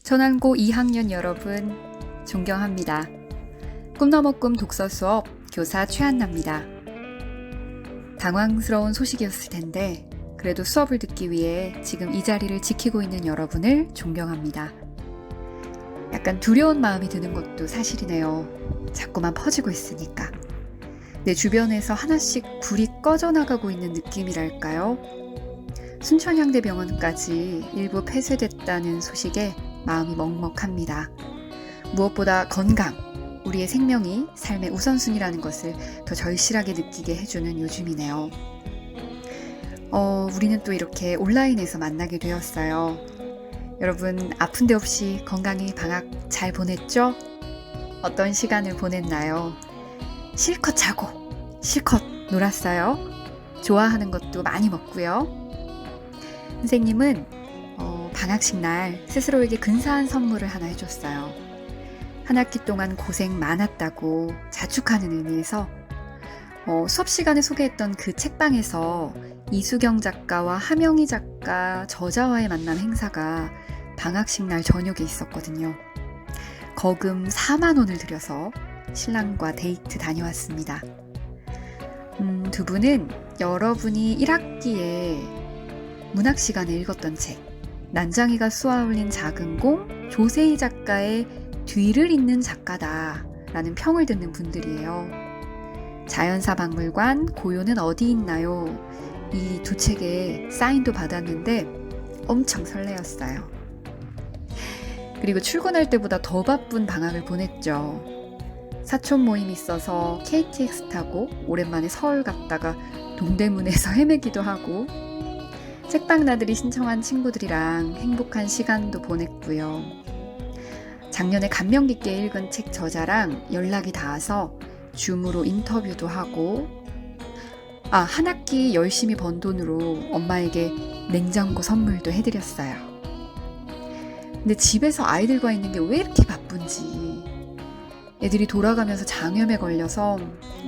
전환고 2학년 여러분, 존경합니다. 꿈너머 꿈 독서 수업 교사 최한나입니다. 당황스러운 소식이었을 텐데 그래도 수업을 듣기 위해 지금 이 자리를 지키고 있는 여러분을 존경합니다. 약간 두려운 마음이 드는 것도 사실이네요. 자꾸만 퍼지고 있으니까. 내 주변에서 하나씩 불이 꺼져나가고 있는 느낌이랄까요? 순천향대병원까지 일부 폐쇄됐다는 소식에 마음이 먹먹합니다. 무엇보다 건강, 우리의 생명이 삶의 우선순위라는 것을 더 절실하게 느끼게 해주는 요즘이네요. 우리는 또 이렇게 온라인에서 만나게 되었어요. 여러분, 아픈 데 없이 건강히 방학 잘 보냈죠? 어떤 시간을 보냈나요? 실컷 자고, 실컷 놀았어요. 좋아하는 것도 많이 먹고요. 선생님은 방학식 날 스스로에게 근사한 선물을 하나 해줬어요. 한 학기 동안 고생 많았다고 자축하는 의미에서 수업 시간에 소개했던 그 책방에서 이수경 작가와 하명희 작가 저자와의 만남 행사가 방학식 날 저녁에 있었거든요. 거금 4만 원을 들여서 신랑과 데이트 다녀왔습니다. 두 분은 여러분이 1학기에 문학 시간에 읽었던 책 난장이가 쏘아올린 작은 공, 조세희 작가의 뒤를 잇는 작가다라는 평을 듣는 분들이에요. 자연사박물관, 고요는 어디 있나요? 이 두 책에 사인도 받았는데 엄청 설레었어요. 그리고 출근할 때보다 더 바쁜 방학을 보냈죠. 사촌 모임이 있어서 KTX 타고 오랜만에 서울 갔다가 동대문에서 헤매기도 하고 책방 나들이 신청한 친구들이랑 행복한 시간도 보냈고요. 작년에 감명 깊게 읽은 책 저자랑 연락이 닿아서 줌으로 인터뷰도 하고 한 학기 열심히 번 돈으로 엄마에게 냉장고 선물도 해드렸어요. 근데 집에서 아이들과 있는 게 왜 이렇게 바쁜지 애들이 돌아가면서 장염에 걸려서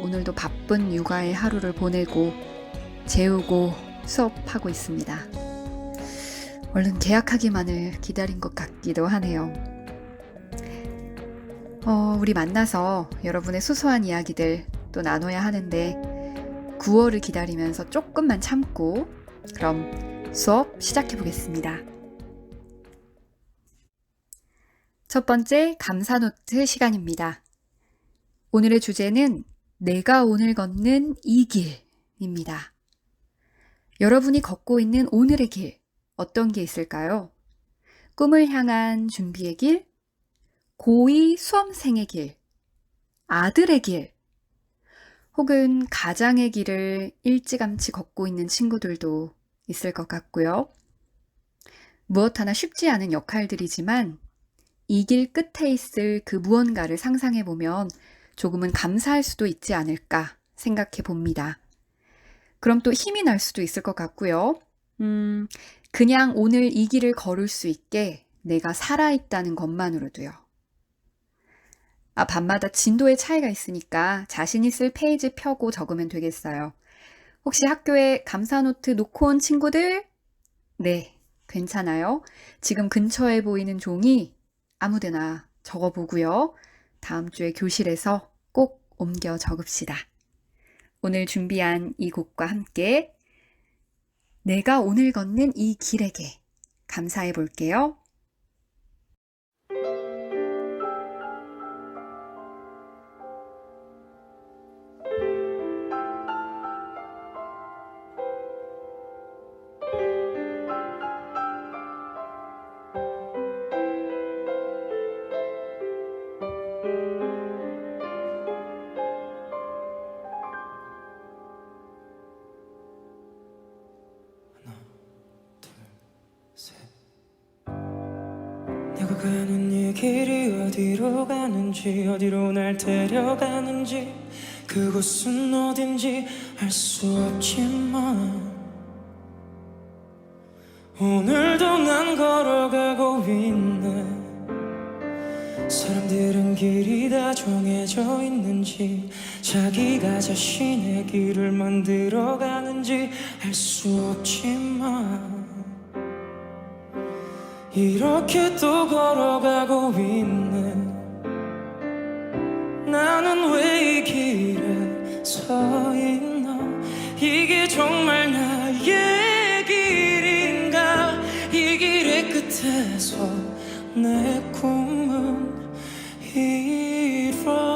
오늘도 바쁜 육아의 하루를 보내고 재우고 수업하고 있습니다. 얼른 계약하기만을 기다린 것 같기도 하네요. 우리 만나서 여러분의 소소한 이야기들 또 나눠야 하는데 9월을 기다리면서 조금만 참고 그럼 수업 시작해 보겠습니다. 첫 번째 감사노트 시간입니다. 오늘의 주제는 내가 오늘 걷는 이 길입니다. 여러분이 걷고 있는 오늘의 길, 어떤 게 있을까요? 꿈을 향한 준비의 길, 고2 수험생의 길, 아들의 길, 혹은 가장의 길을 일찌감치 걷고 있는 친구들도 있을 것 같고요. 무엇 하나 쉽지 않은 역할들이지만 이 길 끝에 있을 그 무언가를 상상해 보면 조금은 감사할 수도 있지 않을까 생각해 봅니다. 그럼 또 힘이 날 수도 있을 것 같고요. 그냥 오늘 이 길을 걸을 수 있게 내가 살아있다는 것만으로도요. 밤마다 진도의 차이가 있으니까 자신이 쓸 페이지 펴고 적으면 되겠어요. 혹시 학교에 감사노트 놓고 온 친구들? 네, 괜찮아요. 지금 근처에 보이는 종이 아무데나 적어보고요. 다음 주에 교실에서 꼭 옮겨 적읍시다. 오늘 준비한 이 곡과 함께 내가 오늘 걷는 이 길에게 감사해 볼게요. 내가 가는 이 길이 어디로 가는지 어디로 날 데려가는지 그곳은 어딘지 알 수 없지만 오늘도 난 걸어가고 있네. 사람들은 길이 다 정해져 있는지 자기가 자신의 길을 만들어 가는지 알 수 없지만 이렇게 또 걸어가고 있네. 나는 왜 이 길에 서 있나? 이게 정말 나의 길인가? 이 길의 끝에서 내 꿈은 이루어질까?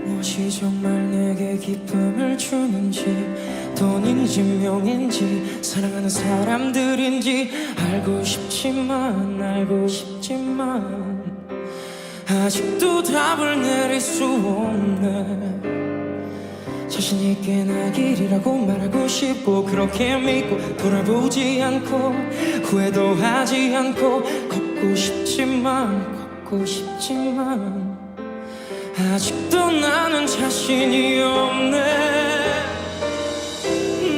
무엇이 정말 내게 기쁨을 주는지, 돈인지 명인지 사랑하는 사람들인지 알고 싶지만 아직도 답을 내릴 수 없네. 자신있게 나 길이라고 말하고 싶고 그렇게 믿고 돌아보지 않고 후회도 하지 않고 걷고 싶지만 아직도 나는 자신이 없네.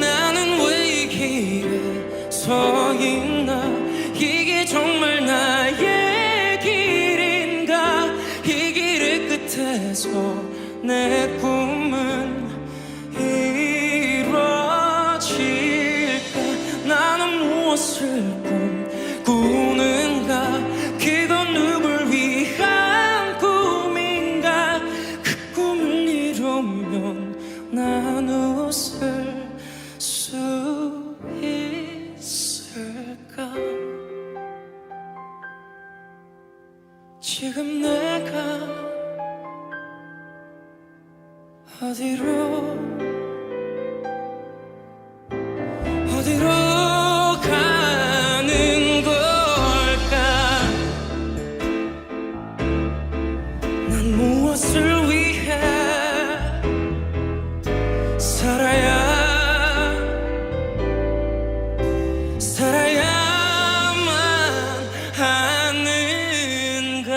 나는 왜 이 길에 서 있나? 이게 정말 나의 길인가? 이 길의 끝에서 내 꿈은 이루어질까? 나는 무엇을 꿈꾸는가? 그건 누굴 위한 꿈인가? 그 꿈을 이루면 난 웃을 수 있을까? 지금 내가 어디로 가는 걸까? 난 무엇을 위해 살아야만 하는가?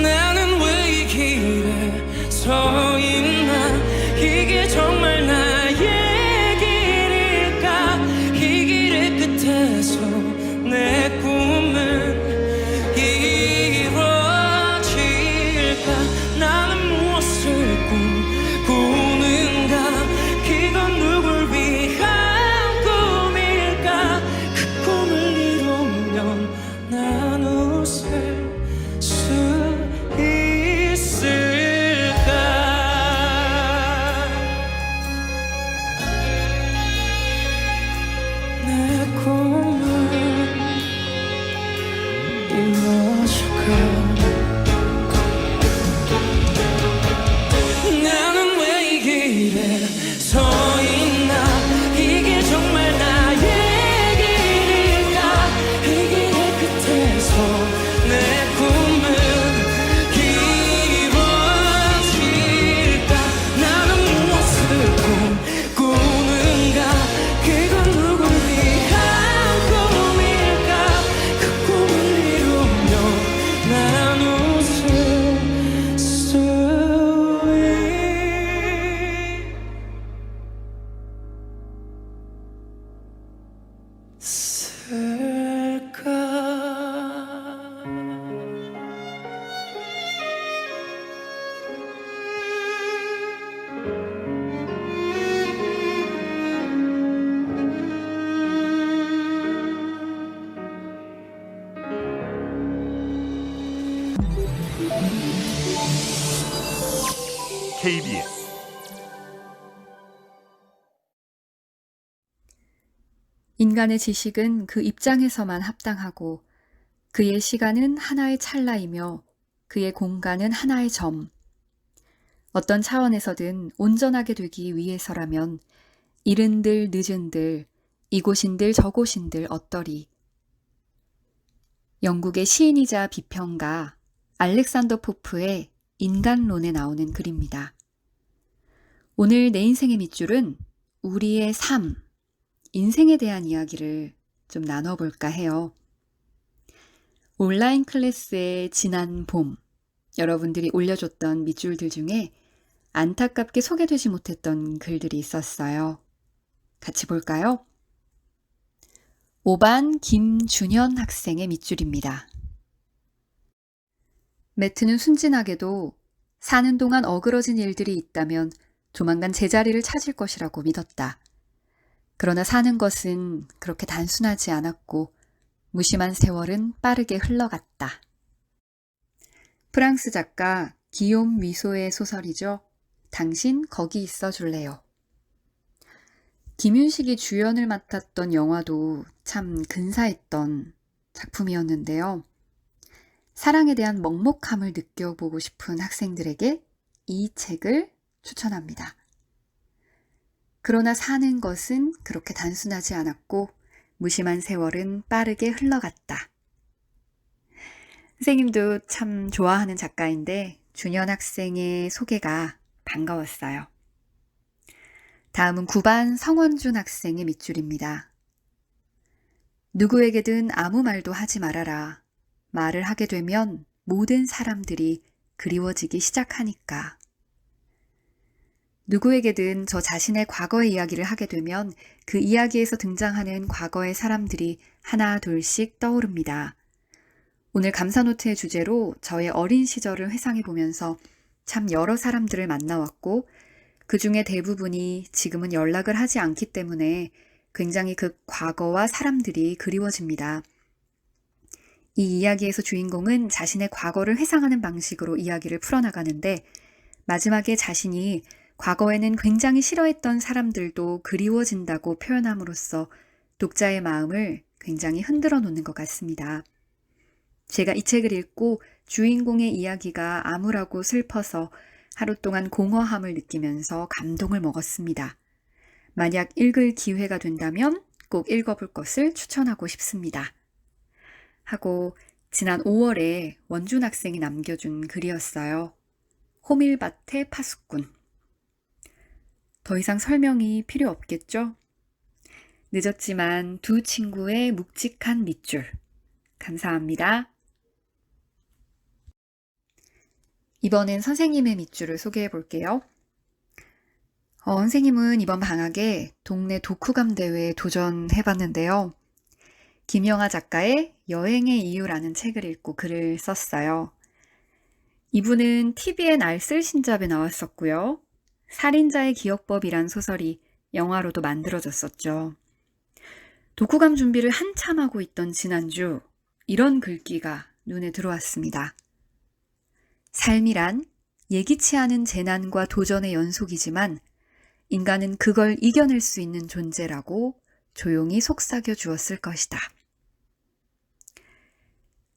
나는 왜 이 길에 서 있나? 이게 정말 나의 길일까? 이 길의 끝에서 내 꿈은 이루어질까? 나는 무엇을 꿈꾸는가? 그건 누굴 위한 꿈일까? 그 꿈을 이루면 난 웃을 수 있을까? 내 꿈은 이루어질까? 나는 왜 이 길에 서 있나? 이게 정말 나의 길일까? 이 길의 끝에서 내 꿈은 이루어질까? 나는 무엇을 꿈꾸는가? 그건 누굴 위한 꿈일까? 그 꿈을 이루면 난 웃을 수 KBS 인간의 지식은 그 입장에서만 합당하고 그의 시간은 하나의 찰나이며 그의 공간은 하나의 점. 어떤 차원에서든 온전하게 되기 위해서라면 이른들 늦은들 이곳인들 저곳인들 어떠리. 영국의 시인이자 비평가 알렉산더 포프의 인간론에 나오는 글입니다. 오늘 내 인생의 밑줄은 우리의 삶, 인생에 대한 이야기를 좀 나눠볼까 해요. 온라인 클래스의 지난 봄, 여러분들이 올려줬던 밑줄들 중에 안타깝게 소개되지 못했던 글들이 있었어요. 같이 볼까요? 5반 김준현 학생의 밑줄입니다. 매트는 순진하게도 사는 동안 어그러진 일들이 있다면 조만간 제자리를 찾을 것이라고 믿었다. 그러나 사는 것은 그렇게 단순하지 않았고 무심한 세월은 빠르게 흘러갔다. 프랑스 작가 기욤 위소의 소설이죠. 당신 거기 있어 줄래요. 김윤식이 주연을 맡았던 영화도 참 근사했던 작품이었는데요. 사랑에 대한 먹먹함을 느껴보고 싶은 학생들에게 이 책을 추천합니다. 그러나 사는 것은 그렇게 단순하지 않았고 무심한 세월은 빠르게 흘러갔다. 선생님도 참 좋아하는 작가인데 준현 학생의 소개가 반가웠어요. 다음은 9반 성원준 학생의 밑줄입니다. 누구에게든 아무 말도 하지 말아라. 말을 하게 되면 모든 사람들이 그리워지기 시작하니까. 누구에게든 저 자신의 과거의 이야기를 하게 되면 그 이야기에서 등장하는 과거의 사람들이 하나 둘씩 떠오릅니다. 오늘 감사노트의 주제로 저의 어린 시절을 회상해 보면서 참 여러 사람들을 만나왔고 그 중에 대부분이 지금은 연락을 하지 않기 때문에 굉장히 그 과거와 사람들이 그리워집니다. 이 이야기에서 주인공은 자신의 과거를 회상하는 방식으로 이야기를 풀어나가는데 마지막에 자신이 과거에는 굉장히 싫어했던 사람들도 그리워진다고 표현함으로써 독자의 마음을 굉장히 흔들어 놓는 것 같습니다. 제가 이 책을 읽고 주인공의 이야기가 암울하고 슬퍼서 하루 동안 공허함을 느끼면서 감동을 먹었습니다. 만약 읽을 기회가 된다면 꼭 읽어볼 것을 추천하고 싶습니다. 하고 지난 5월에 원준 학생이 남겨준 글이었어요. 호밀밭의 파수꾼. 더 이상 설명이 필요 없겠죠? 늦었지만 두 친구의 묵직한 밑줄. 감사합니다. 이번엔 선생님의 밑줄을 소개해 볼게요. 선생님은 이번 방학에 동네 독후감 대회에 도전해봤는데요. 김영하 작가의 여행의 이유라는 책을 읽고 글을 썼어요. 이분은 TVN 알쓸신잡에 나왔었고요. 살인자의 기억법이란 소설이 영화로도 만들어졌었죠. 독후감 준비를 한참 하고 있던 지난주 이런 글귀가 눈에 들어왔습니다. 삶이란 예기치 않은 재난과 도전의 연속이지만 인간은 그걸 이겨낼 수 있는 존재라고 조용히 속삭여 주었을 것이다.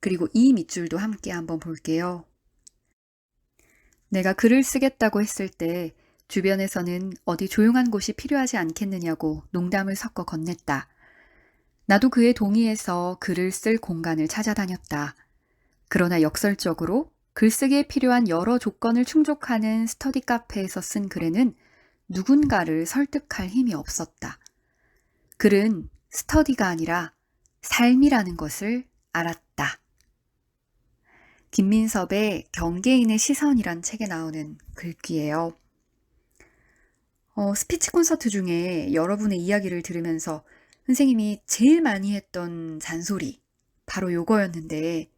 그리고 이 밑줄도 함께 한번 볼게요. 내가 글을 쓰겠다고 했을 때 주변에서는 어디 조용한 곳이 필요하지 않겠느냐고 농담을 섞어 건넸다. 나도 그에 동의해서 글을 쓸 공간을 찾아다녔다. 그러나 역설적으로 글쓰기에 필요한 여러 조건을 충족하는 스터디 카페에서 쓴 글에는 누군가를 설득할 힘이 없었다. 글은 스터디가 아니라 삶이라는 것을 알았다. 김민섭의 경계인의 시선이란 책에 나오는 글귀예요. 스피치 콘서트 중에 여러분의 이야기를 들으면서 선생님이 제일 많이 했던 잔소리 바로 요거였는데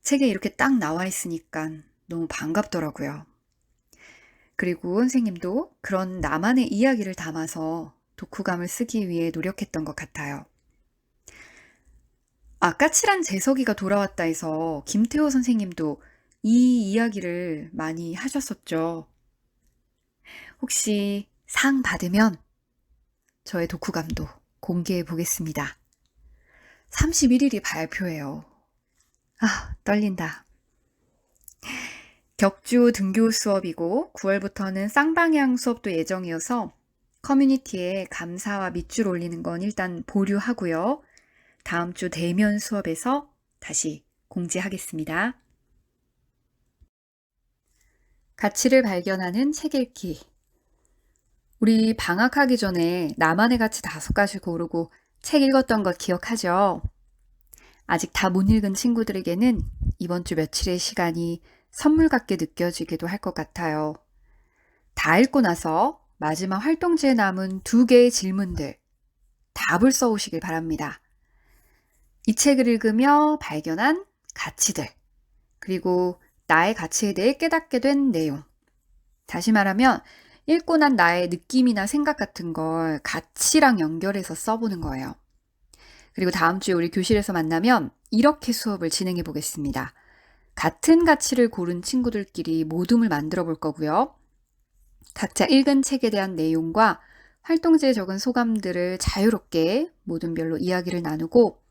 책에 이렇게 딱 나와 있으니까 너무 반갑더라고요. 그리고 선생님도 그런 나만의 이야기를 담아서 독후감을 쓰기 위해 노력했던 것 같아요. 까칠한 재석이가 돌아왔다 해서 김태호 선생님도 이 이야기를 많이 하셨었죠. 혹시 상 받으면 저의 독후감도 공개해 보겠습니다. 31일이 발표예요. 떨린다. 격주 등교 수업이고 9월부터는 쌍방향 수업도 예정이어서 커뮤니티에 감사와 밑줄 올리는 건 일단 보류하고요. 다음 주 대면 수업에서 다시 공지하겠습니다. 가치를 발견하는 책 읽기. 우리 방학하기 전에 나만의 가치 5가지 고르고 책 읽었던 것 기억하죠? 아직 다 못 읽은 친구들에게는 이번 주 며칠의 시간이 선물 같게 느껴지기도 할 것 같아요. 다 읽고 나서 마지막 활동지에 남은 2개의 질문들, 답을 써오시길 바랍니다. 이 책을 읽으며 발견한 가치들, 그리고 나의 가치에 대해 깨닫게 된 내용. 다시 말하면 읽고 난 나의 느낌이나 생각 같은 걸 가치랑 연결해서 써보는 거예요. 그리고 다음 주에 우리 교실에서 만나면 이렇게 수업을 진행해 보겠습니다. 같은 가치를 고른 친구들끼리 모둠을 만들어 볼 거고요. 각자 읽은 책에 대한 내용과 활동지에 적은 소감들을 자유롭게 모둠별로 이야기를 나누고,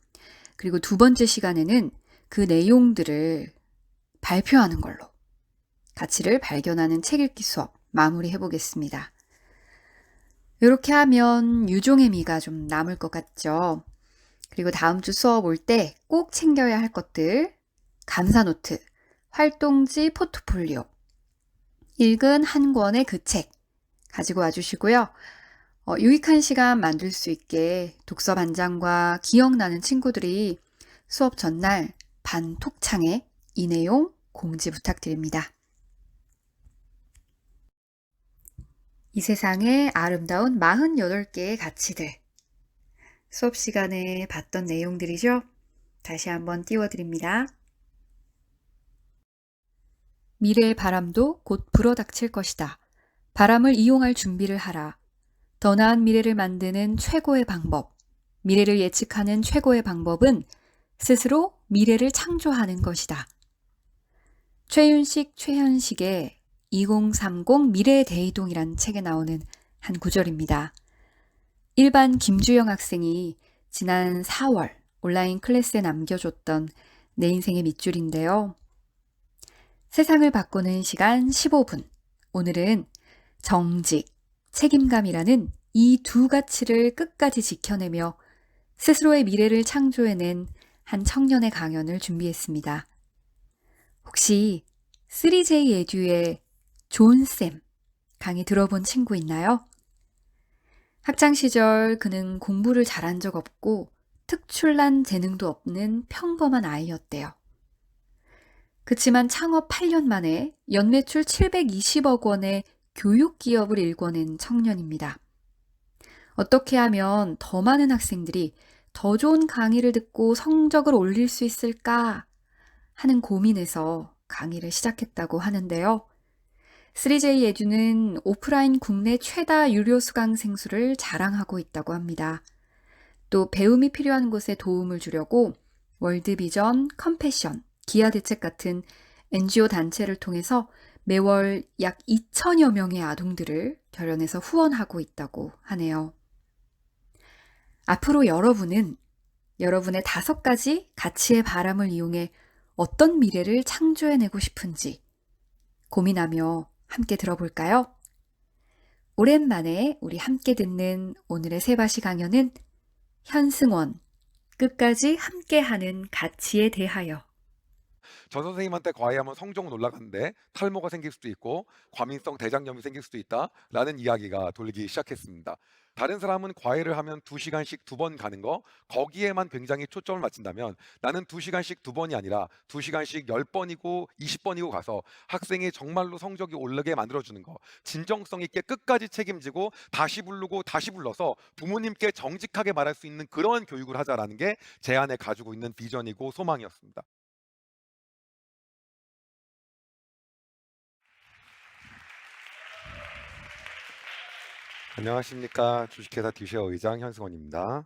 그리고 2번째 시간에는 그 내용들을 발표하는 걸로 가치를 발견하는 책 읽기 수업 마무리해 보겠습니다. 이렇게 하면 유종의 미가 좀 남을 것 같죠? 그리고 다음 주 수업 올 때 꼭 챙겨야 할 것들, 감사 노트, 활동지 포트폴리오, 읽은 한 권의 그 책 가지고 와주시고요. 유익한 시간 만들 수 있게 독서 반장과 기억나는 친구들이 수업 전날 반 톡창에 이 내용 공지 부탁드립니다. 이 세상의 아름다운 48개의 가치들. 수업 시간에 봤던 내용들이죠? 다시 한번 띄워드립니다. 미래의 바람도 곧 불어닥칠 것이다. 바람을 이용할 준비를 하라. 더 나은 미래를 만드는 최고의 방법. 미래를 예측하는 최고의 방법은 스스로 미래를 창조하는 것이다. 최윤식, 최현식의 2030 미래의 대이동이란 책에 나오는 한 구절입니다. 일반 김주영 학생이 지난 4월 온라인 클래스에 남겨줬던 내 인생의 밑줄인데요. 세상을 바꾸는 시간 15분. 오늘은 정직, 책임감이라는 이 2 가치를 끝까지 지켜내며 스스로의 미래를 창조해낸 한 청년의 강연을 준비했습니다. 혹시 3J 에듀의 존쌤 강의 들어본 친구 있나요? 학창 시절 그는 공부를 잘한 적 없고 특출난 재능도 없는 평범한 아이였대요. 그치만 창업 8년 만에 연매출 720억 원의 교육 기업을 일궈낸 청년입니다. 어떻게 하면 더 많은 학생들이 더 좋은 강의를 듣고 성적을 올릴 수 있을까 하는 고민에서 강의를 시작했다고 하는데요. 3J 에듀는 오프라인 국내 최다 유료 수강생 수를 자랑하고 있다고 합니다. 또 배움이 필요한 곳에 도움을 주려고 월드비전, 컴패션, 기아대책 같은 NGO 단체를 통해서 매월 약 2천여 명의 아동들을 결연해서 후원하고 있다고 하네요. 앞으로 여러분은 여러분의 5가지 가치의 바람을 이용해 어떤 미래를 창조해내고 싶은지 고민하며 함께 들어볼까요? 오랜만에 우리 함께 듣는 오늘의 세바시 강연은 현승원, 끝까지 함께하는 가치에 대하여. 전 선생님한테 과외하면 성적은 올라가는데 탈모가 생길 수도 있고 과민성 대장염이 생길 수도 있다라는 이야기가 돌기 시작했습니다. 다른 사람은 과외를 하면 2시간씩 2번 가는 거 거기에만 굉장히 초점을 맞춘다면 나는 2시간씩 2번이 아니라 2시간씩 10번이고 20번이고 가서 학생이 정말로 성적이 오르게 만들어주는 거, 진정성 있게 끝까지 책임지고 다시 부르고 다시 불러서 부모님께 정직하게 말할 수 있는 그런 교육을 하자라는 게 제 안에 가지고 있는 비전이고 소망이었습니다. 안녕하십니까. 주식회사 듀쉐어 의장 현승원입니다.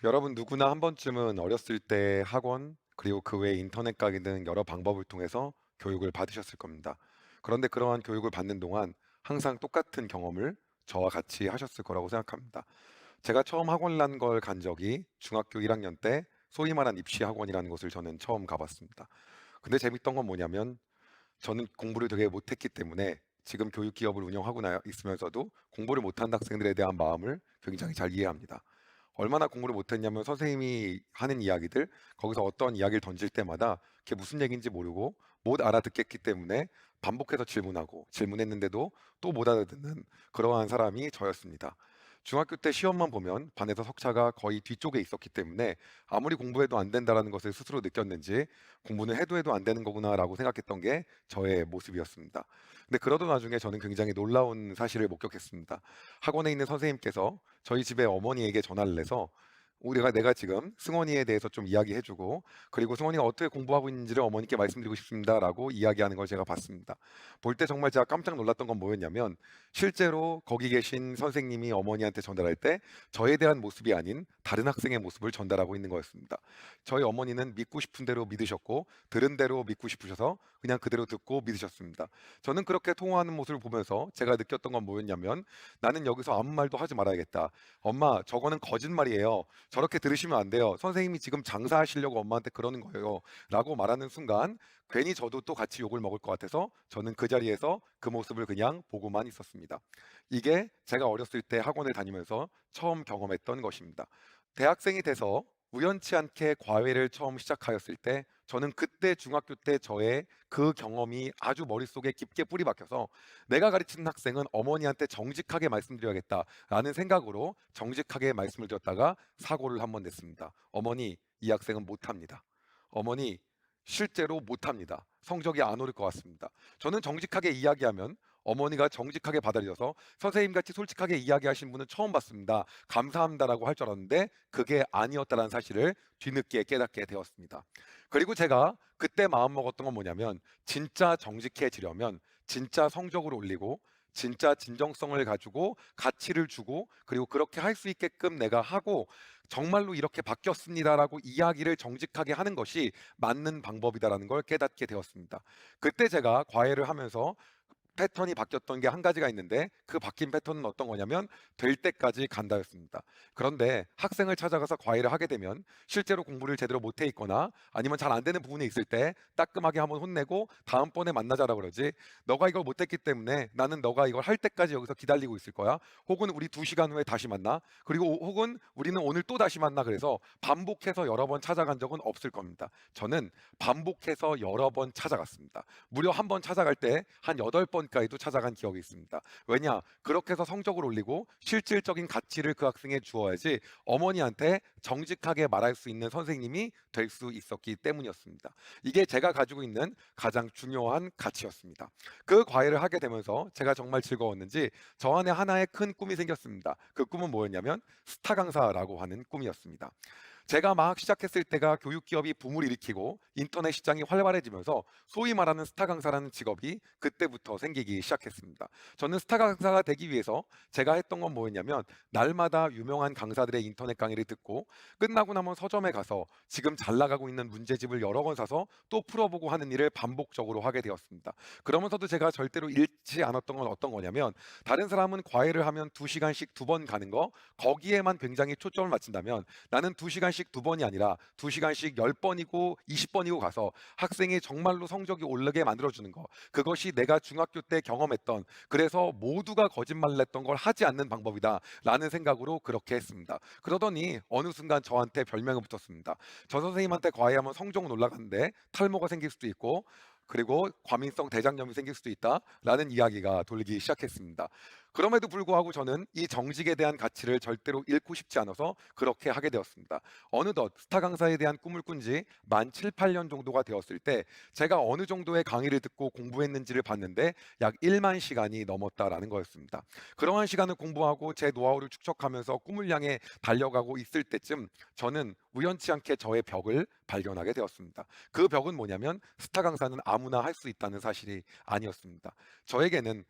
여러분 누구나 한 번쯤은 어렸을 때 학원 그리고 그 외에 인터넷 강의 등 여러 방법을 통해서 교육을 받으셨을 겁니다. 그런데 그러한 교육을 받는 동안 항상 똑같은 경험을 저와 같이 하셨을 거라고 생각합니다. 제가 처음 학원이라는 걸 간 적이 중학교 1학년 때 소위 말한 입시 학원이라는 곳을 저는 처음 가봤습니다. 근데 재밌던 건 뭐냐면 저는 공부를 되게 못했기 때문에 지금 교육 기업을 운영하고 있으면서도 공부를 못한 학생들에 대한 마음을 굉장히 잘 이해합니다. 얼마나 공부를 못했냐면 선생님이 하는 이야기들 거기서 어떤 이야기를 던질 때마다 그게 무슨 얘기인지 모르고 못 알아듣겠기 때문에 반복해서 질문하고 질문했는데도 또 못 알아듣는 그러한 사람이 저였습니다. 중학교 때 시험만 보면 반에서 석차가 거의 뒤쪽에 있었기 때문에 아무리 공부해도 안 된다라는 것을 스스로 느꼈는지 공부는 해도 안 되는 거구나라고 생각했던 게 저의 모습이었습니다. 근데 그러던 와중에 저는 굉장히 놀라운 사실을 목격했습니다. 학원에 있는 선생님께서 저희 집에 어머니에게 전화를 내서 내가 지금 승원이에 대해서 좀 이야기해주고 그리고 승원이가 어떻게 공부하고 있는지를 어머니께 말씀드리고 싶습니다라고 이야기하는 걸 제가 봤습니다. 볼 때 정말 제가 깜짝 놀랐던 건 뭐였냐면 실제로 거기 계신 선생님이 어머니한테 전달할 때 저에 대한 모습이 아닌 다른 학생의 모습을 전달하고 있는 거였습니다. 저희 어머니는 믿고 싶은 대로 믿으셨고 들은 대로 믿고 싶으셔서 그냥 그대로 듣고 믿으셨습니다. 저는 그렇게 통화하는 모습을 보면서 제가 느꼈던 건 뭐였냐면 나는 여기서 아무 말도 하지 말아야겠다. 엄마, 저거는 거짓말이에요. 저렇게 들으시면 안 돼요. 선생님이 지금 장사하시려고 엄마한테 그러는 거예요. 라고 말하는 순간 괜히 저도 또 같이 욕을 먹을 것 같아서 저는 그 자리에서 그 모습을 그냥 보고만 있었습니다. 이게 제가 어렸을 때 학원을 다니면서 처음 경험했던 것입니다. 대학생이 돼서 우연치 않게 과외를 처음 시작하였을 때 저는 그때 중학교 때 저의 그 경험이 아주 머릿속에 깊게 뿌리 박혀서 내가 가르치는 학생은 어머니한테 정직하게 말씀드려야겠다라는 생각으로 정직하게 말씀을 드렸다가 사고를 한번 냈습니다. 어머니, 이 학생은 못합니다. 어머니, 실제로 못합니다. 성적이 안 오를 것 같습니다. 저는 정직하게 이야기하면 어머니가 정직하게 받아들여서 선생님 같이 솔직하게 이야기하신 분은 처음 봤습니다. 감사합니다라고 할 줄 알았는데 그게 아니었다는 사실을 뒤늦게 깨닫게 되었습니다. 그리고 제가 그때 마음 먹었던 건 뭐냐면 진짜 정직해지려면 진짜 성적을 올리고 진짜 진정성을 가지고 가치를 주고 그리고 그렇게 할 수 있게끔 내가 하고 정말로 이렇게 바뀌었습니다라고 이야기를 정직하게 하는 것이 맞는 방법이다라는 걸 깨닫게 되었습니다. 그때 제가 과외를 하면서 패턴이 바뀌었던 게 한 가지가 있는데 그 바뀐 패턴은 어떤 거냐면 될 때까지 간다였습니다. 그런데 학생을 찾아가서 과외를 하게 되면 실제로 공부를 제대로 못해 있거나 아니면 잘 안 되는 부분이 있을 때 따끔하게 한번 혼내고 다음번에 만나자라고 그러지 너가 이걸 못했기 때문에 나는 너가 이걸 할 때까지 여기서 기다리고 있을 거야. 혹은 우리 2시간 후에 다시 만나. 그리고 혹은 우리는 오늘 또 다시 만나. 그래서 반복해서 여러 번 찾아간 적은 없을 겁니다. 저는 반복해서 여러 번 찾아갔습니다. 무려 한 번 찾아갈 때 한 8번까지도 찾아간 기억이 있습니다. 왜냐? 그렇게 해서 성적을 올리고 실질적인 가치를 그 학생에 주어야지 어머니한테 정직하게 말할 수 있는 선생님이 될 수 있었기 때문이었습니다. 이게 제가 가지고 있는 가장 중요한 가치였습니다. 그 과외를 하게 되면서 제가 정말 즐거웠는지 저 안에 하나의 큰 꿈이 생겼습니다. 그 꿈은 뭐였냐면 스타 강사라고 하는 꿈이었습니다. 제가 막 시작했을 때가 교육기업이 붐을 일으키고 인터넷 시장이 활발해지면서 소위 말하는 스타 강사라는 직업이 그때부터 생기기 시작했습니다. 저는 스타 강사가 되기 위해서 제가 했던 건 뭐였냐면 날마다 유명한 강사들의 인터넷 강의를 듣고 끝나고 나면 서점에 가서 지금 잘 나가고 있는 문제집을 여러 권 사서 또 풀어보고 하는 일을 반복적으로 하게 되었습니다. 그러면서도 제가 절대로 잃지 않았던 건 어떤 거냐면 다른 사람은 과외를 하면 2시간씩 2번 가는 거 거기에만 굉장히 초점을 맞춘다면 나는 2시간씩 2번이 아니라 2시간씩 10번이고 20번이고 가서 학생이 정말로 성적이 오르게 만들어주는 거. 그것이 내가 중학교 때 경험했던 그래서 모두가 거짓말을 했던 걸 하지 않는 방법이다 라는 생각으로 그렇게 했습니다. 그러더니 어느 순간 저한테 별명이 붙었습니다. 저 선생님한테 과외하면 성적은 올라가는데 탈모가 생길 수도 있고 그리고 과민성 대장염이 생길 수도 있다라는 이야기가 돌기 시작했습니다. 그럼에도 불구하고 저는 이 정직에 대한 가치를 절대로 잃고 싶지 않아서 그렇게 하게 되었습니다. 어느덧 스타 강사에 대한 꿈을 꾼 지 만 7, 8년 정도가 되었을 때 제가 어느 정도의 강의를 듣고 공부했는지를 봤는데 약 1만 시간이 넘었다라는 거였습니다. 그러한 시간을 공부하고 제 노하우를 축적하면서 꿈을 향해 달려가고 있을 때쯤 저는 우연치 않게 저의 벽을 발견하게 되었습니다. 그 벽은 뭐냐면 스타 강사는 아무나 할 수 있다는 사실이 아니었습니다. 저에게는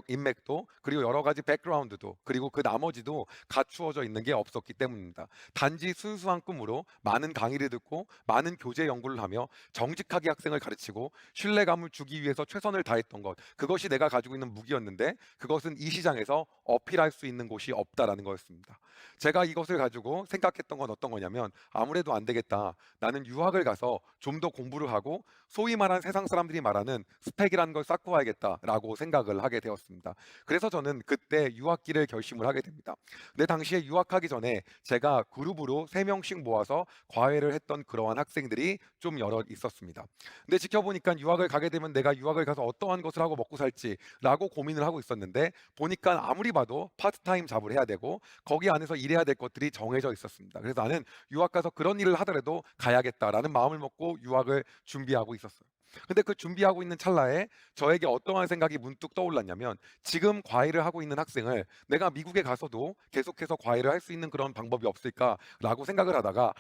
인맥도 그리고 여러 가지 백그라운드도 그리고 그 나머지도 갖추어져 있는 게 없었기 때문입니다. 단지 순수한 꿈으로 많은 강의를 듣고 많은 교재 연구를 하며 정직하게 학생을 가르치고 신뢰감을 주기 위해서 최선을 다했던 것 그것이 내가 가지고 있는 무기였는데 그것은 이 시장에서 어필할 수 있는 곳이 없다라는 거였습니다. 제가 이것을 가지고 생각했던 건 어떤 거냐면 아무래도 안 되겠다. 나는 유학을 가서 좀 더 공부를 하고 소위 말하는 세상 사람들이 말하는 스펙이라는 걸 쌓고 와야겠다라고 생각을 하게 하게 되었습니다. 그래서 저는 그때 유학기를 결심을 하게 됩니다. 근데 당시에 유학하기 전에 제가 그룹으로 3명씩 모아서 과외를 했던 그러한 학생들이 좀 여럿 있었습니다. 근데 지켜보니까 유학을 가게 되면 내가 유학을 가서 어떠한 것을 하고 먹고 살지라고 고민을 하고 있었는데, 보니까 아무리 봐도 파트타임 잡을 해야 되고 거기 안에서 일해야 될 것들이 정해져 있었습니다. 그래서 나는 유학 가서 그런 일을 하더라도 가야겠다라는 마음을 먹고 유학을 준비하고 있었어요. 근데 그 준비하고 있는 찰나에 저에게 어떠한 생각이 문득 떠올랐냐면, 지금 과외를 하고 있는 학생을 내가 미국에 가서도 계속해서 과외를 할 수 있는 그런 방법이 없을까라고 생각을 하다가,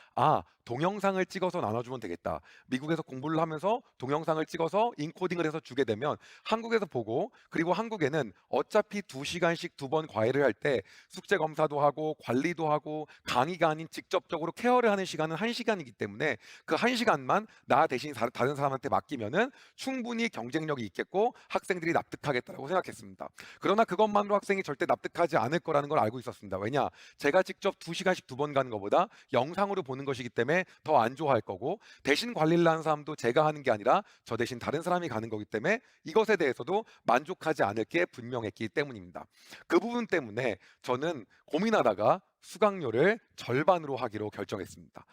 동영상을 찍어서 나눠주면 되겠다. 미국에서 공부를 하면서 동영상을 찍어서 인코딩을 해서 주게 되면 한국에서 보고, 그리고 한국에는 어차피 2시간씩 2번 과외를 할 때 숙제 검사도 하고 관리도 하고 강의가 아닌 직접적으로 케어를 하는 시간은 1시간이기 때문에 그 1시간만 나 대신 다른 사람한테 맡기면은 충분히 경쟁력이 있겠고 학생들이 납득하겠다라고 생각했습니다. 그러나 그것만으로 학생이 절대 납득하지 않을 거라는 걸 알고 있었습니다. 왜냐? 제가 직접 2시간씩 2번 가는 것보다 영상으로 보는 것이기 때문에 더 안 좋아할 거고, 대신 관리를 하는 사람도 제가 하는 게 아니라 저 대신 다른 사람이 가는 거기 때문에 이것에 대해서도 만족하지 않을 게 분명했기 때문입니다. 그 부분 때문에 저는 고민하다가 수강료를 절반으로 하기로 결정했습니다.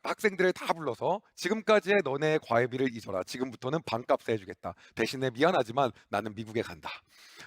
학생들을 다 불러서 지금까지의 너네 과외비를 잊어라. 지금부터는 반값에 해주겠다. 대신에 미안하지만 나는 미국에 간다.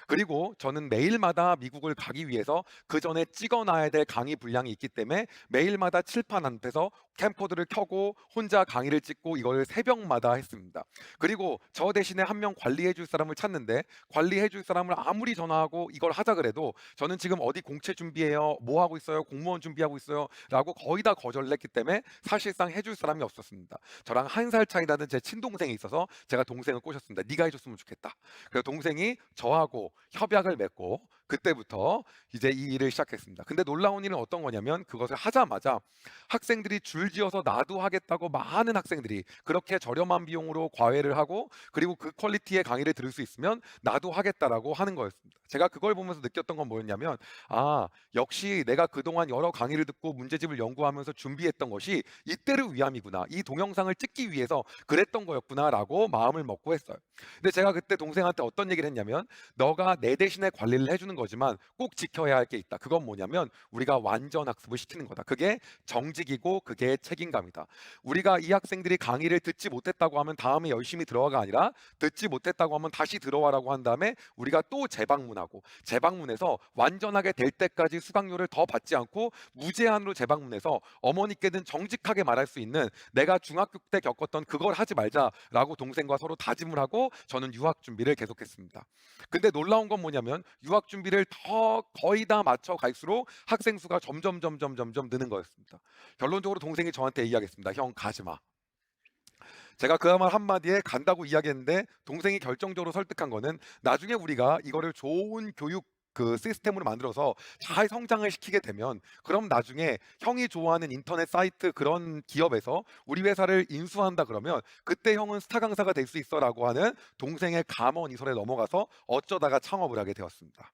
그리고 저는 매일마다 미국을 가기 위해서 그 전에 찍어놔야 될 강의 분량이 있기 때문에 매일마다 칠판 앞에서 캠코더를 켜고 혼자 강의를 찍고 이걸 새벽마다 했습니다. 그리고 저 대신에 한 명 관리해 줄 사람을 찾는데, 관리해 줄 사람을 아무리 전화하고 이걸 하자 그래도 저는 지금 어디 공채 준비해요, 뭐 하고 있어요, 공무원 준비하고 있어요 라고 거의 다 거절을 했기 때문에 사실상 해줄 사람이 없었습니다. 저랑 1살 차이 나는 제 친동생이 있어서 제가 동생을 꼬셨습니다. 네가 해줬으면 좋겠다. 그래서 동생이 저하고 협약을 맺고 그때부터 이제 이 일을 시작했습니다. 근데 놀라운 일은 어떤 거냐면, 그것을 하자마자 학생들이 줄지어서 나도 하겠다고 많은 학생들이 그렇게 저렴한 비용으로 과외를 하고, 그리고 그 퀄리티의 강의를 들을 수 있으면 나도 하겠다라고 하는 거였습니다. 제가 그걸 보면서 느꼈던 건 뭐였냐면, 역시 내가 그동안 여러 강의를 듣고 문제집을 연구하면서 준비했던 것이 이때를 위함이구나, 이 동영상을 찍기 위해서 그랬던 거였구나라고 마음을 먹고 했어요. 근데 제가 그때 동생한테 어떤 얘기를 했냐면, 너가 내 대신에 관리를 해주는 거지만 꼭 지켜야 할 게 있다. 그건 뭐냐면 우리가 완전 학습을 시키는 거다. 그게 정직이고 그게 책임감이다. 우리가 이 학생들이 강의를 듣지 못했다고 하면 다음에 열심히 들어와가 아니라, 듣지 못했다고 하면 다시 들어와라고 한 다음에 우리가 또 재방문하고, 재방문해서 완전하게 될 때까지 수강료를 더 받지 않고 무제한으로 재방문해서 어머니께는 정직하게 말할 수 있는, 내가 중학교 때 겪었던 그걸 하지 말자라고 동생과 서로 다짐을 하고 저는 유학 준비를 계속했습니다. 근데 놀라운 건 뭐냐면, 유학 준비를 더 거의 다 맞춰 갈수록 학생 수가 점점 느는 거였습니다. 결론적으로 동생이 저한테 이야기했습니다. 형 가지 마. 제가 그 말 한마디에 간다고 이야기했는데, 동생이 결정적으로 설득한 거는, 나중에 우리가 이거를 좋은 교육 그 시스템으로 만들어서 잘 성장을 시키게 되면, 그럼 나중에 형이 좋아하는 인터넷 사이트 그런 기업에서 우리 회사를 인수한다 그러면 그때 형은 스타 강사가 될 수 있어라고 하는 동생의 감언 이설에 넘어가서 어쩌다가 창업을 하게 되었습니다.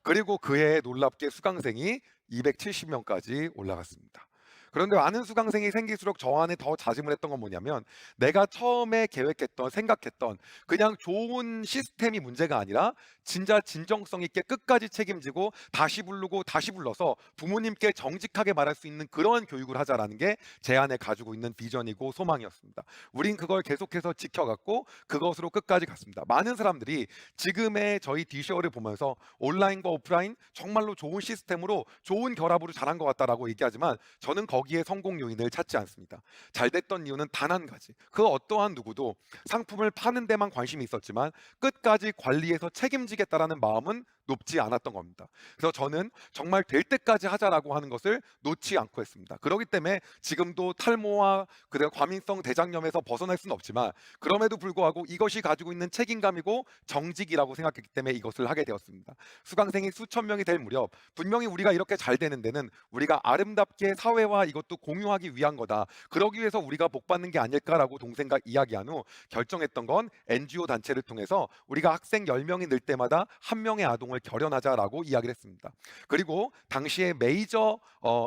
그리고 그해 놀랍게 수강생이 270명까지 올라갔습니다. 그런데 많은 수강생이 생길수록 저 안에 더 자짐을 했던 건 뭐냐면, 내가 처음에 계획했던, 생각했던 그냥 좋은 시스템이 문제가 아니라 진짜 진정성 있게 끝까지 책임지고 다시 부르고 다시 불러서 부모님께 정직하게 말할 수 있는 그런 교육을 하자라는 게 제 안에 가지고 있는 비전이고 소망이었습니다. 우린 그걸 계속해서 지켜갔고 그것으로 끝까지 갔습니다. 많은 사람들이 지금의 저희 D쇼를 보면서 온라인과 오프라인 정말로 좋은 시스템으로 좋은 결합으로 잘한 것 같다라고 얘기하지만, 저는 거기에 성공 요인을 찾지 않습니다. 잘 됐던 이유는 단 한 가지. 그 어떠한 누구도 상품을 파는 데만 관심이 있었지만 끝까지 관리해서 책임지겠다라는 마음은 높지 않았던 겁니다. 그래서 저는 정말 될 때까지 하자라고 하는 것을 놓지 않고 했습니다. 그렇기 때문에 지금도 탈모와 과민성 대장염에서 벗어날 수는 없지만, 그럼에도 불구하고 이것이 가지고 있는 책임감이고 정직이라고 생각했기 때문에 이것을 하게 되었습니다. 수강생이 수천 명이 될 무렵 분명히 우리가 이렇게 잘 되는 데는 우리가 아름답게 사회와 이것도 공유하기 위한 거다, 그러기 위해서 우리가 복 받는 게 아닐까라고 동생과 이야기한 후 결정했던 건, NGO 단체를 통해서 우리가 학생 10명이 늘 때마다 한 명의 아동을 결연하자라고 이야기를 했습니다. 그리고 당시에 메이저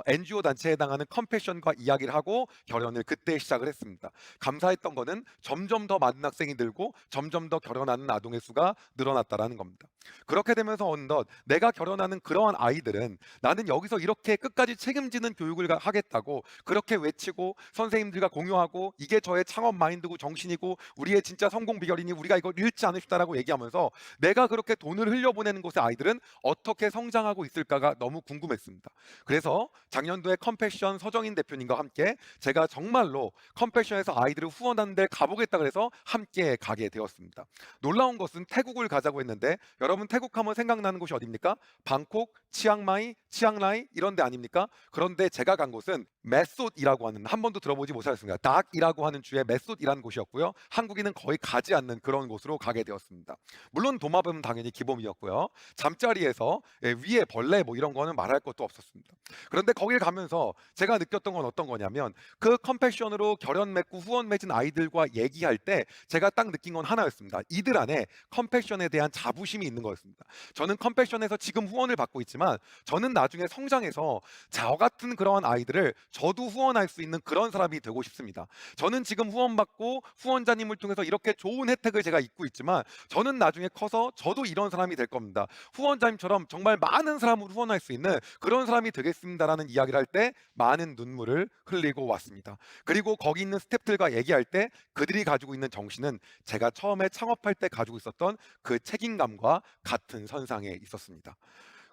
NGO 단체에 해당하는 컴패션과 이야기를 하고 결연을 그때 시작을 했습니다. 감사했던 거는 점점 더 많은 학생이 늘고 점점 더 결연하는 아동의 수가 늘어났다라는 겁니다. 그렇게 되면서 어느덧 내가 결연하는 그러한 아이들은 나는 여기서 이렇게 끝까지 책임지는 교육을 하겠다고 그렇게 외치고 선생님들과 공유하고 이게 저의 창업 마인드고 정신이고 우리의 진짜 성공 비결이니 우리가 이걸 잃지 않읍시다라고 얘기하면서 내가 그렇게 돈을 흘려보내는 곳의 아이들은 어떻게 성장하고 있을까가 너무 궁금했습니다. 그래서 작년도에 컴패션 서정인 대표님과 함께 제가 정말로 컴패션에서 아이들을 후원하는 데 가보겠다 그래서 함께 가게 되었습니다. 놀라운 것은 태국을 가자고 했는데 여러분 태국하면 생각나는 곳이 어디입니까? 방콕, 치앙마이, 치앙라이 이런 데 아닙니까? 그런데 제가 간 곳은 메소드이라고 하는 한 번도 들어보지 못하셨습니다. 닥이라고 하는 주의 메소드이라는 곳이었고요. 한국인은 거의 가지 않는 그런 곳으로 가게 되었습니다. 물론 도마뱀은 당연히 기본이었고요. 잠자리에서 위에 벌레 뭐 이런 거는 말할 것도 없었습니다. 그런데 거길 가면서 제가 느꼈던 건 어떤 거냐면 그 컴패션으로 결연 맺고 후원 맺은 아이들과 얘기할 때 제가 딱 느낀 건 하나였습니다. 이들 안에 컴패션에 대한 자부심이 있는 거였습니다. 저는 컴패션에서 지금 후원을 받고 있지만 저는 나중에 성장해서 저 같은 그러한 아이들을 저도 후원할 수 있는 그런 사람이 되고 싶습니다. 저는 지금 후원받고 후원자님을 통해서 이렇게 좋은 혜택을 제가 입고 있지만 저는 나중에 커서 저도 이런 사람이 될 겁니다. 후원자님처럼 정말 많은 사람을 후원할 수 있는 그런 사람이 되겠습니다라는 이야기를 할 때 많은 눈물을 흘리고 왔습니다. 그리고 거기 있는 스태프들과 얘기할 때 그들이 가지고 있는 정신은 제가 처음에 창업할 때 가지고 있었던 그 책임감과 같은 선상에 있었습니다.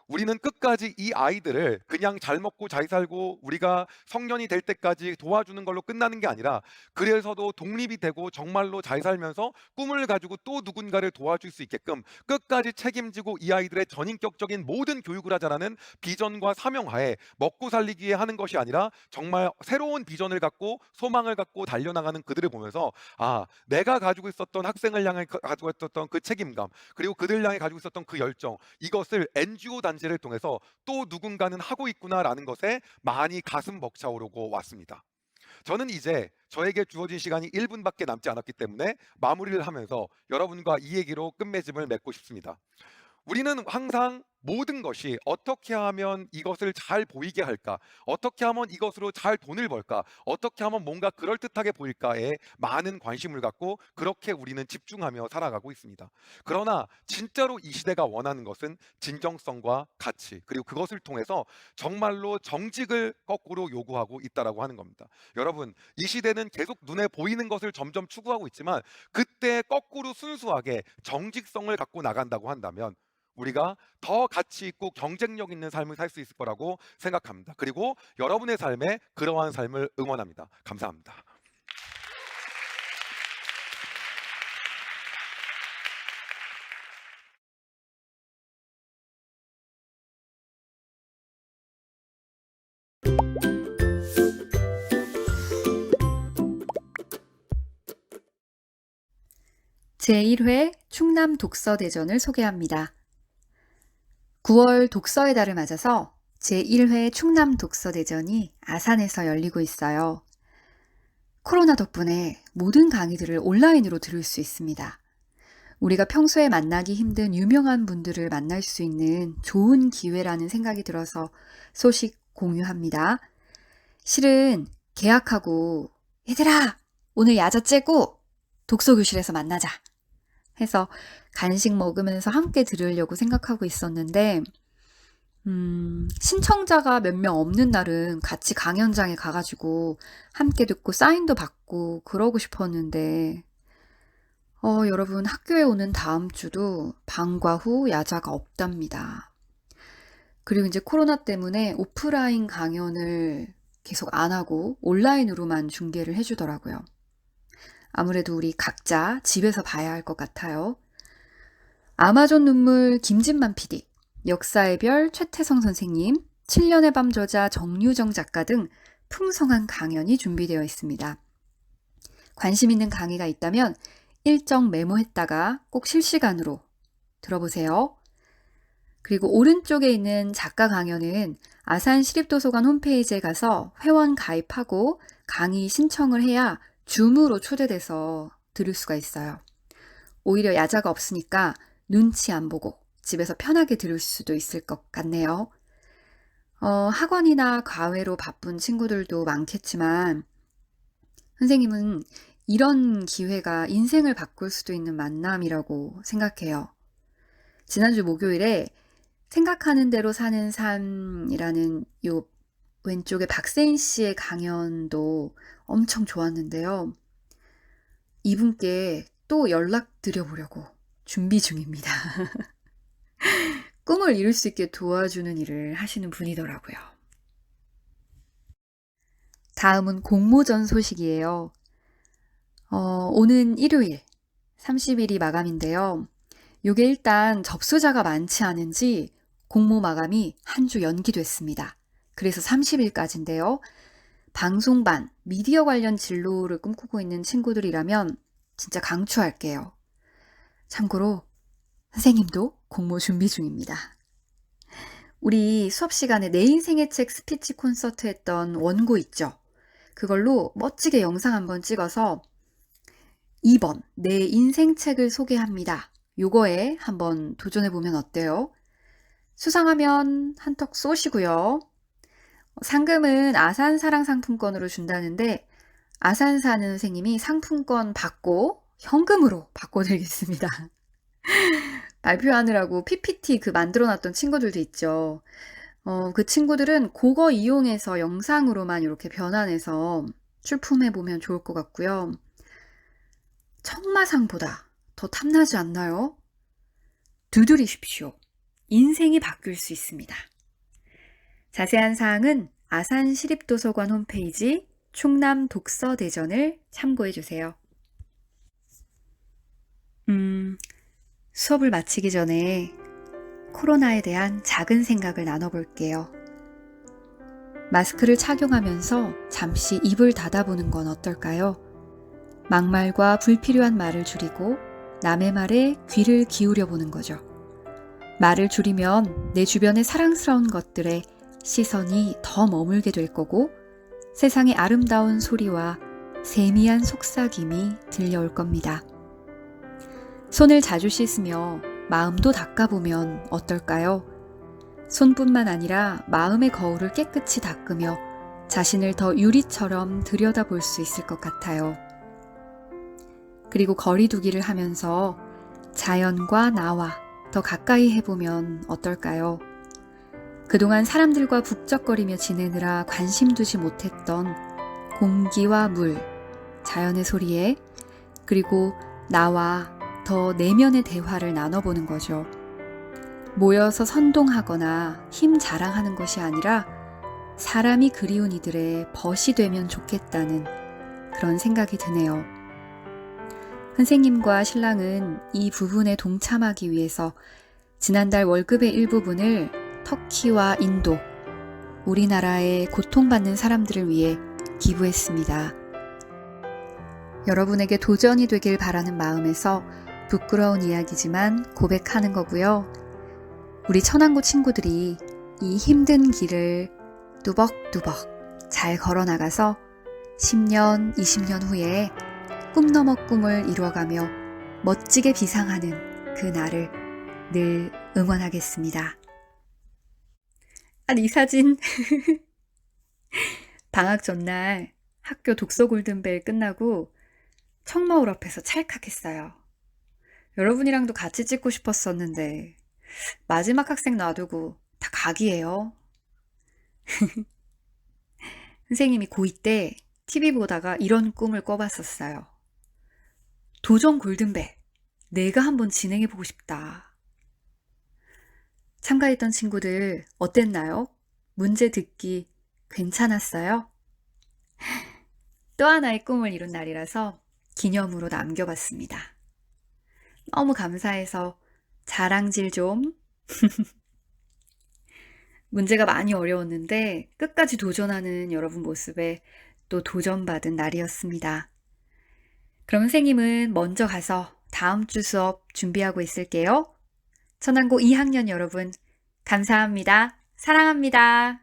우리는 끝까지 이 아이들을 그냥 잘 먹고 잘 살고 우리가 성년이 될 때까지 도와주는 걸로 끝나는 게 아니라 그래서도 독립이 되고 정말로 잘 살면서 꿈을 가지고 또 누군가를 도와줄 수 있게끔 끝까지 책임지고 이 아이들의 전인격적인 모든 교육을 하자라는 비전과 사명하에 먹고 살리기 위해 하는 것이 아니라 정말 새로운 비전을 갖고 소망을 갖고 달려나가는 그들을 보면서 아, 내가 가지고 있었던 학생을 향해 가지고 있었던 그 책임감 그리고 그들 향해 가지고 있었던 그 열정 이것을 NGO 단체를 통해서 또 누군가는 하고 있구나라는 것에 많이 가슴 벅차오르고 왔습니다. 저는 이제 저에게 주어진 시간이 1분밖에 남지 않았기 때문에 마무리를 하면서 여러분과 이 얘기로 끝맺음을 맺고 싶습니다. 우리는 항상 모든 것이 어떻게 하면 이것을 잘 보이게 할까? 어떻게 하면 이것으로 잘 돈을 벌까? 어떻게 하면 뭔가 그럴듯하게 보일까에 많은 관심을 갖고 그렇게 우리는 집중하며 살아가고 있습니다. 그러나 진짜로 이 시대가 원하는 것은 진정성과 가치 그리고 그것을 통해서 정말로 정직을 거꾸로 요구하고 있다라고 하는 겁니다. 여러분, 이 시대는 계속 눈에 보이는 것을 점점 추구하고 있지만 그때 거꾸로 순수하게 정직성을 갖고 나간다고 한다면 우리가 더 가치 있고 경쟁력 있는 삶을 살 수 있을 거라고 생각합니다. 그리고 여러분의 삶에 그러한 삶을 응원합니다. 감사합니다. 제1회 충남 독서대전을 소개합니다. 9월 독서의 달을 맞아서 제1회 충남 독서대전이 아산에서 열리고 있어요. 코로나 덕분에 모든 강의들을 온라인으로 들을 수 있습니다. 우리가 평소에 만나기 힘든 유명한 분들을 만날 수 있는 좋은 기회라는 생각이 들어서 소식 공유합니다. 실은 계약하고 얘들아 오늘 야자 째고 독서교실에서 만나자 해서 간식 먹으면서 함께 들으려고 생각하고 있었는데 신청자가 몇 명 없는 날은 같이 강연장에 가가지고 함께 듣고 사인도 받고 그러고 싶었는데 여러분 학교에 오는 다음 주도 방과 후 야자가 없답니다. 그리고 이제 코로나 때문에 오프라인 강연을 계속 안 하고 온라인으로만 중계를 해주더라고요. 아무래도 우리 각자 집에서 봐야 할 것 같아요. 아마존 눈물 김진만 PD, 역사의 별 최태성 선생님, 7년의 밤 저자 정유정 작가 등 풍성한 강연이 준비되어 있습니다. 관심 있는 강의가 있다면 일정 메모했다가 꼭 실시간으로 들어보세요. 그리고 오른쪽에 있는 작가 강연은 아산시립도서관 홈페이지에 가서 회원 가입하고 강의 신청을 해야 줌으로 초대돼서 들을 수가 있어요. 오히려 야자가 없으니까 눈치 안 보고 집에서 편하게 들을 수도 있을 것 같네요. 학원이나 과외로 바쁜 친구들도 많겠지만 선생님은 이런 기회가 인생을 바꿀 수도 있는 만남이라고 생각해요. 지난주 목요일에 생각하는 대로 사는 삶이라는 요 왼쪽에 박세인 씨의 강연도 엄청 좋았는데요. 이분께 또 연락드려 보려고 준비 중입니다. 꿈을 이룰 수 있게 도와주는 일을 하시는 분이더라고요. 다음은 공모전 소식이에요. 오는 일요일 30일이 마감인데요. 요게 일단 접수자가 많지 않은지 공모 마감이 한 주 연기됐습니다. 그래서 30일까지인데요. 방송반, 미디어 관련 진로를 꿈꾸고 있는 친구들이라면 진짜 강추할게요. 참고로 선생님도 공모 준비 중입니다. 우리 수업 시간에 내 인생의 책 스피치 콘서트 했던 원고 있죠? 그걸로 멋지게 영상 한번 찍어서 2번 내 인생 책을 소개합니다. 요거에 한번 도전해보면 어때요? 수상하면 한턱 쏘시고요. 상금은 아산사랑 상품권으로 준다는데 아산사는 선생님이 상품권 받고 현금으로 바꿔드리겠습니다. 발표하느라고 PPT 만들어놨던 친구들도 있죠. 그 친구들은 그거 이용해서 영상으로만 이렇게 변환해서 출품해보면 좋을 것 같고요. 청마상보다 더 탐나지 않나요? 두드리십시오. 인생이 바뀔 수 있습니다. 자세한 사항은 아산시립도서관 홈페이지 충남 독서대전을 참고해주세요. 수업을 마치기 전에 코로나에 대한 작은 생각을 나눠볼게요. 마스크를 착용하면서 잠시 입을 닫아보는 건 어떨까요? 막말과 불필요한 말을 줄이고 남의 말에 귀를 기울여 보는 거죠. 말을 줄이면 내 주변의 사랑스러운 것들에 시선이 더 머물게 될 거고 세상의 아름다운 소리와 세미한 속삭임이 들려올 겁니다. 손을 자주 씻으며 마음도 닦아보면 어떨까요? 손뿐만 아니라 마음의 거울을 깨끗이 닦으며 자신을 더 유리처럼 들여다볼 수 있을 것 같아요. 그리고 거리두기를 하면서 자연과 나와 더 가까이 해보면 어떨까요? 그동안 사람들과 북적거리며 지내느라 관심 두지 못했던 공기와 물, 자연의 소리에 그리고 나와 더 내면의 대화를 나눠보는 거죠. 모여서 선동하거나 힘 자랑하는 것이 아니라 사람이 그리운 이들의 벗이 되면 좋겠다는 그런 생각이 드네요. 선생님과 신랑은 이 부분에 동참하기 위해서 지난달 월급의 일부분을 터키와 인도, 우리나라의 고통받는 사람들을 위해 기부했습니다. 여러분에게 도전이 되길 바라는 마음에서 부끄러운 이야기지만 고백하는 거고요. 우리 천안고 친구들이 이 힘든 길을 뚜벅뚜벅 잘 걸어나가서 10년, 20년 후에 꿈 넘어 꿈을 이루어가며 멋지게 비상하는 그 날을 늘 응원하겠습니다. 아니, 이 사진 방학 전날 학교 독서 골든벨 끝나고 청마을 앞에서 찰칵했어요. 여러분이랑도 같이 찍고 싶었었는데 마지막 학생 놔두고 다 각이에요. 선생님이 고2 때 TV 보다가 이런 꿈을 꿔봤었어요. 도전 골든벨, 내가 한번 진행해보고 싶다. 참가했던 친구들 어땠나요? 문제 듣기 괜찮았어요? 또 하나의 꿈을 이룬 날이라서 기념으로 남겨봤습니다. 너무 감사해서 자랑질 좀. 문제가 많이 어려웠는데 끝까지 도전하는 여러분 모습에 또 도전받은 날이었습니다. 그럼 선생님은 먼저 가서 다음 주 수업 준비하고 있을게요. 천안고 2학년 여러분, 감사합니다. 사랑합니다.